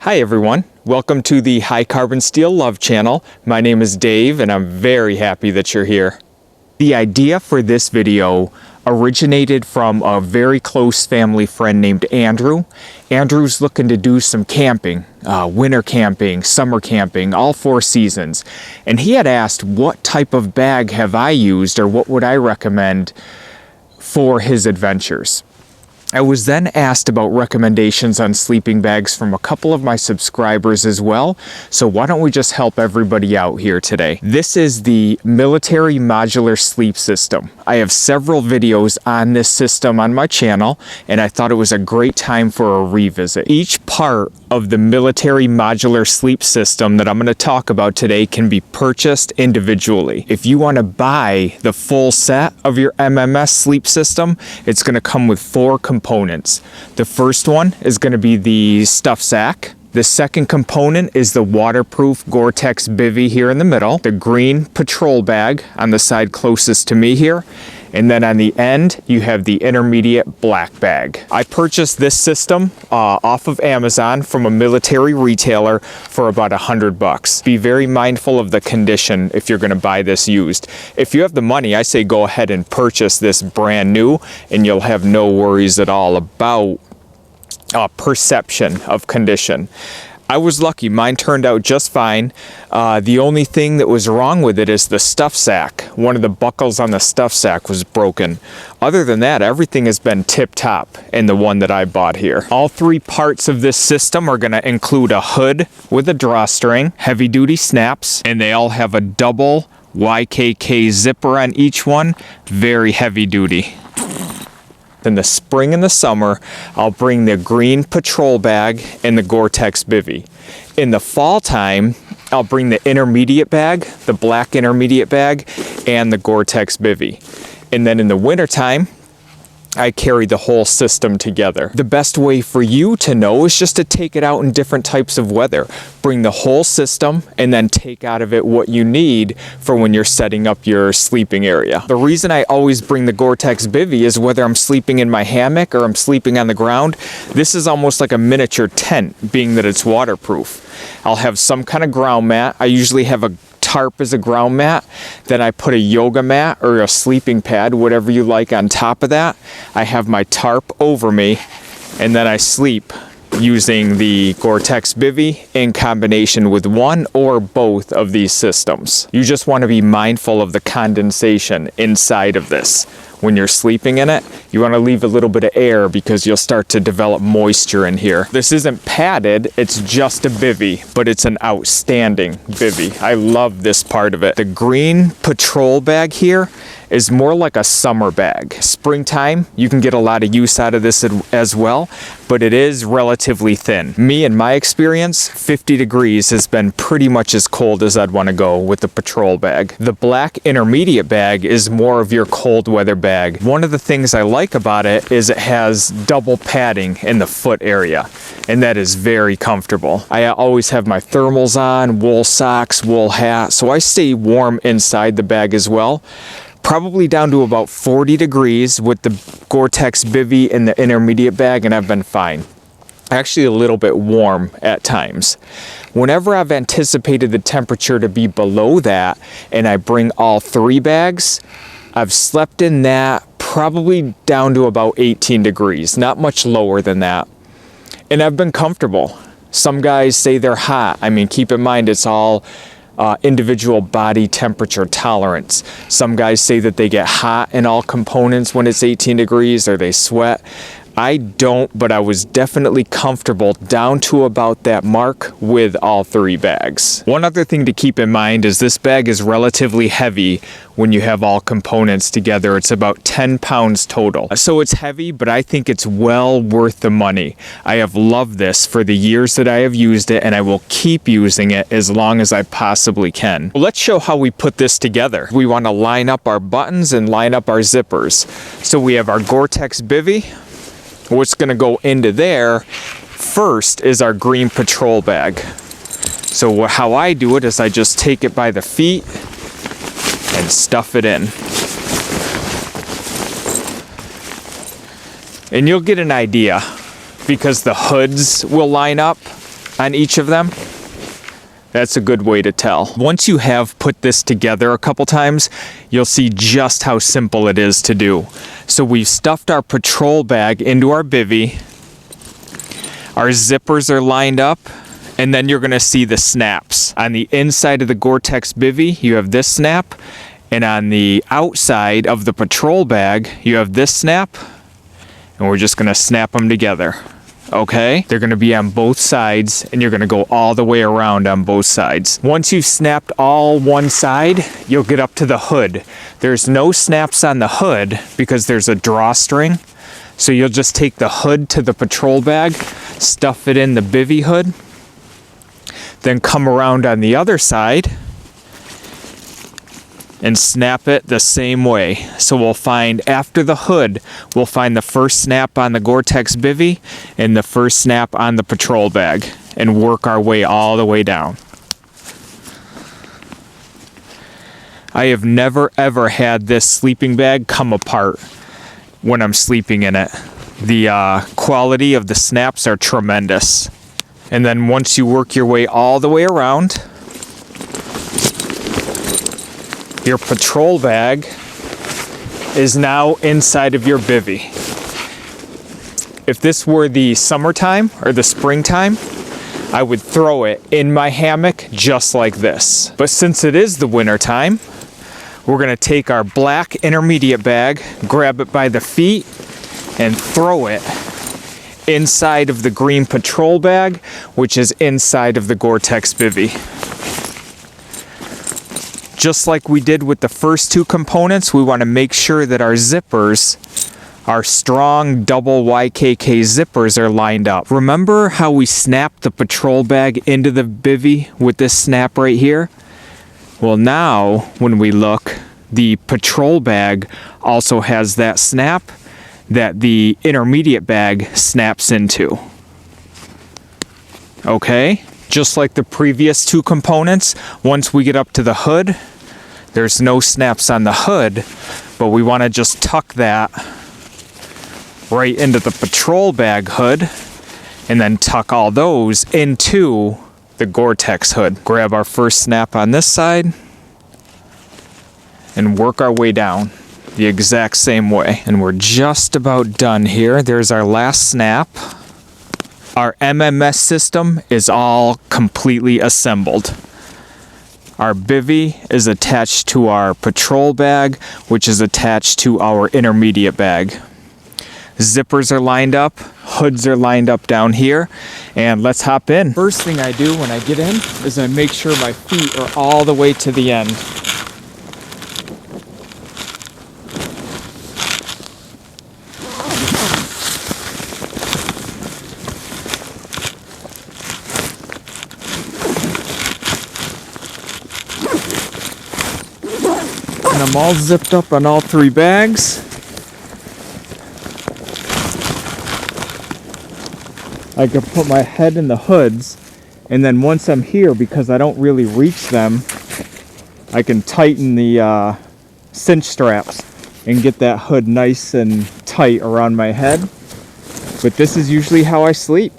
Hi everyone, welcome to the HighCarbonSteellove channel. My name is Dave and I'm very happy that you're here. The idea for this video originated from a very close family friend named Andrew. Andrew's looking to do some camping, winter camping, summer camping, all 4 seasons. And he had asked what type of bag have I used or what would I recommend for his adventures. I was then asked about recommendations on sleeping bags from a couple of my subscribers as well, so why don't we just help everybody out here today. This is the Military Modular Sleep System. I have several videos on this system on my channel, and I thought it was a great time for a revisit. Each part of the Military Modular Sleep System that I'm going to talk about today can be purchased individually. If you want to buy the full set of your MMS sleep system, it's going to come with 4 components. The first one is going to be the stuff sack. The second component is the waterproof Goretex Bivy here in the middle, the green patrol bag on the side closest to me here, and then on the end you have the intermediate black bag. I purchased this system off of Amazon from a military retailer for about $100. Be very mindful of the condition if you're going to buy this used. If you have the money, I say go ahead and purchase this brand new and you'll have no worries at all about perception of condition. I was lucky, mine turned out just fine. The only thing that was wrong with it is the stuff sack. One of the buckles on the stuff sack was broken. Other than that, everything has been tip-top in the one that I bought here. All 3 parts of this system are going to include a hood with a drawstring, heavy-duty snaps, and they all have a double YKK zipper on each one, very heavy-duty. In the spring and the summer, I'll bring the green patrol bag and the Goretex Bivy. In the fall time, I'll bring the intermediate bag, the black intermediate bag, and the Goretex Bivy. And then in the winter time, I carry the whole system together. The best way for you to know is just to take it out in different types of weather. Bring the whole system and then take out of it what you need for when you're setting up your sleeping area. The reason I always bring the Goretex Bivy is whether I'm sleeping in my hammock or I'm sleeping on the ground, this is almost like a miniature tent, being that it's waterproof. I'll have some kind of ground mat. I usually have a tarp as a ground mat, then I put a yoga mat or a sleeping pad, whatever you like, on top of that. I have my tarp over me, and then I sleep using the Goretex Bivy in combination with one or both of these systems. You just want to be mindful of the condensation inside of this. When you're sleeping in it, you want to leave a little bit of air because you'll start to develop moisture in here. This isn't padded, it's just a bivy, but it's an outstanding bivy. I love this part of it. The green patrol bag here is more like a summer bag. Springtime, you can get a lot of use out of this as well, but it is relatively thin. Me, in my experience, 50 degrees has been pretty much as cold as I'd want to go with the patrol bag. The black intermediate bag is more of your cold weather bag. One of the things I like about it is it has double padding in the foot area, and that is very comfortable. I always have my thermals on, wool socks, wool hat, so I stay warm inside the bag as well. Probably down to about 40 degrees with the Goretex Bivy in the intermediate bag, and I've been fine. Actually a little bit warm at times. Whenever I've anticipated the temperature to be below that and I bring all 3 bags, I've slept in that probably down to about 18 degrees, not much lower than that. And I've been comfortable. Some guys say they're hot. I mean, keep in mind it's all individual body temperature tolerance. Some guys say that they get hot in all components when it's 18 degrees or they sweat. I don't, but I was definitely comfortable down to about that mark with all 3 bags. One other thing to keep in mind is this bag is relatively heavy when you have all components together. It's about 10 pounds total. So it's heavy, but I think it's well worth the money. I have loved this for the years that I have used it, and I will keep using it as long as I possibly can. Well, let's show how we put this together. We want to line up our buttons and line up our zippers. So we have our Goretex Bivy. What's going to go into there first is our green patrol bag. So how I do it is I just take it by the feet and stuff it in. And you'll get an idea because the hoods will line up on each of them. That's a good way to tell. Once you have put this together a couple times, you'll see just how simple it is to do. So we've stuffed our patrol bag into our bivy. Our zippers are lined up, and then you're gonna see the snaps. On the inside of the Goretex bivy, you have this snap, and on the outside of the patrol bag, you have this snap, and we're just gonna snap them together. Okay, they're gonna be on both sides, and you're gonna go all the way around on both sides. Once you've snapped all one side, you'll get up to the hood. There's no snaps on the hood because there's a drawstring. So you'll just take the hood to the patrol bag, stuff it in the bivy hood, then come around on the other side and snap it the same way. So we'll find, after the hood, we'll find the first snap on the Goretex bivy and the first snap on the patrol bag and work our way all the way down. I have never ever had this sleeping bag come apart when I'm sleeping in it. The quality of the snaps are tremendous. And then once you work your way all the way around, your patrol bag is now inside of your bivy. If this were the summertime or the springtime, I would throw it in my hammock just like this. But since it is the wintertime, we're gonna take our black intermediate bag, grab it by the feet, and throw it inside of the green patrol bag, which is inside of the Goretex bivy. Just like we did with the first two components, we want to make sure that our zippers, our strong double YKK zippers, are lined up. Remember how we snapped the patrol bag into the bivy with this snap right here? Well, now when we look, the patrol bag also has that snap that the intermediate bag snaps into. Okay? Just like the previous two components, once we get up to the hood, there's no snaps on the hood, but we want to just tuck that right into the patrol bag hood and then tuck all those into the Goretex hood. Grab our first snap on this side and work our way down the exact same way. And we're just about done here. There's our last snap. Our MMS system is all completely assembled. Our bivy is attached to our patrol bag, which is attached to our intermediate bag. Zippers are lined up, hoods are lined up down here, and let's hop in. First thing I do when I get in is I make sure my feet are all the way to the end. And I'm all zipped up on all three bags. I can put my head in the hoods, and then once I'm here, because I don't really reach them, I can tighten the cinch straps and get that hood nice and tight around my head. But this is usually how I sleep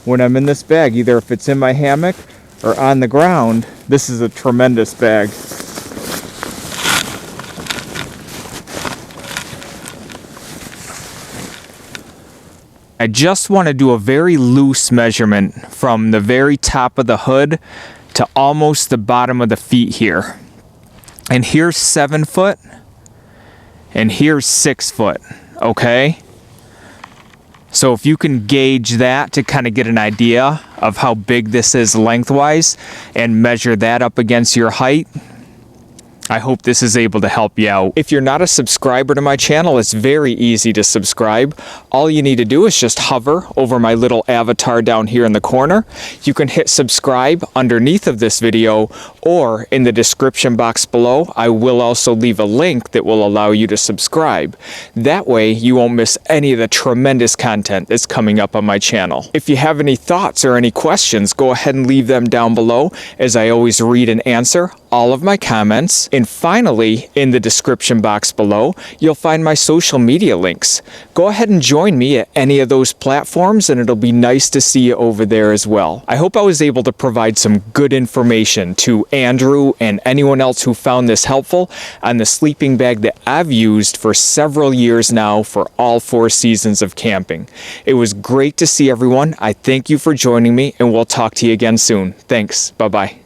when I'm in this bag, either if it's in my hammock or on the ground. This is a tremendous bag. I just want to do a very loose measurement from the very top of the hood to almost the bottom of the feet here. And here's 7 foot, and here's 6 foot, okay? So if you can gauge that to kind of get an idea of how big this is lengthwise and measure that up against your height, I hope this is able to help you out. If you're not a subscriber to my channel, it's very easy to subscribe. All you need to do is just hover over my little avatar down here in the corner. You can hit subscribe underneath of this video, or in the description box below, I will also leave a link that will allow you to subscribe. That way you won't miss any of the tremendous content that's coming up on my channel. If you have any thoughts or any questions, go ahead and leave them down below, as I always read and answer all of my comments. And finally, in the description box below, you'll find my social media links. Go ahead and join me at any of those platforms, and it'll be nice to see you over there as well. I hope I was able to provide some good information to Andrew and anyone else who found this helpful on the sleeping bag that I've used for several years now for all 4 seasons of camping. It was great to see everyone. I thank you for joining me, and we'll talk to you again soon. Thanks. Bye-bye.